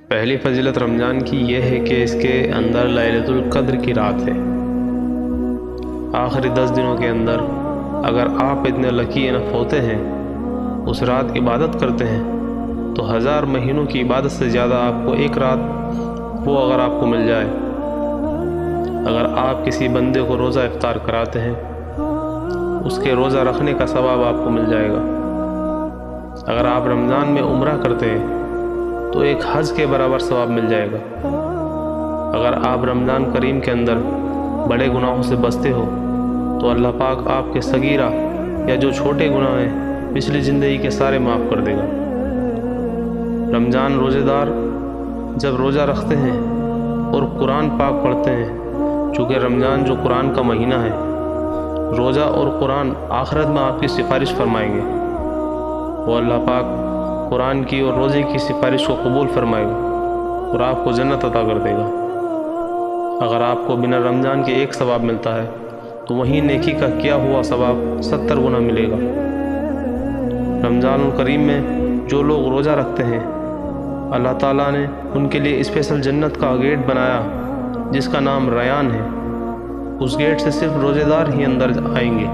پہلی فضیلت رمضان کی یہ ہے کہ اس کے اندر لیلۃ القدر کی رات ہے۔ آخری 10 دنوں کے اندر اگر آپ اتنے لکی انف ہوتے ہیں، اس رات عبادت کرتے ہیں، تو 1000 مہینوں کی عبادت سے زیادہ آپ کو ایک رات وہ اگر آپ کو مل جائے، اگر آپ کسی بندے کو روزہ افطار کراتے ہیں، اس کے روزہ رکھنے کا ثواب آپ کو مل جائے گا۔ اگر آپ رمضان میں عمرہ کرتے ہیں تو ایک حج کے برابر ثواب مل جائے گا۔ اگر آپ رمضان کریم کے اندر بڑے گناہوں سے بچتے ہو تو اللہ پاک آپ کے صغیرہ یا جو چھوٹے گناہ ہیں پچھلی زندگی کے سارے معاف کر دے گا۔ رمضان روزے دار جب روزہ رکھتے ہیں اور قرآن پاک پڑھتے ہیں، چونکہ رمضان جو قرآن کا مہینہ ہے، روزہ اور قرآن آخرت میں آپ کی سفارش فرمائیں گے۔ وہ اللہ پاک قرآن کی اور روزے کی سفارش کو قبول فرمائے گا اور آپ کو جنت عطا کر دے گا۔ اگر آپ کو بنا رمضان کے ایک ثواب ملتا ہے تو وہیں نیکی کا کیا ہوا ثواب 70 گنا ملے گا۔ رمضان الکریم میں جو لوگ روزہ رکھتے ہیں، اللہ تعالیٰ نے ان کے لیے اسپیشل جنت کا گیٹ بنایا جس کا نام ریان ہے۔ اس گیٹ سے صرف روزے دار ہی اندر آئیں گے۔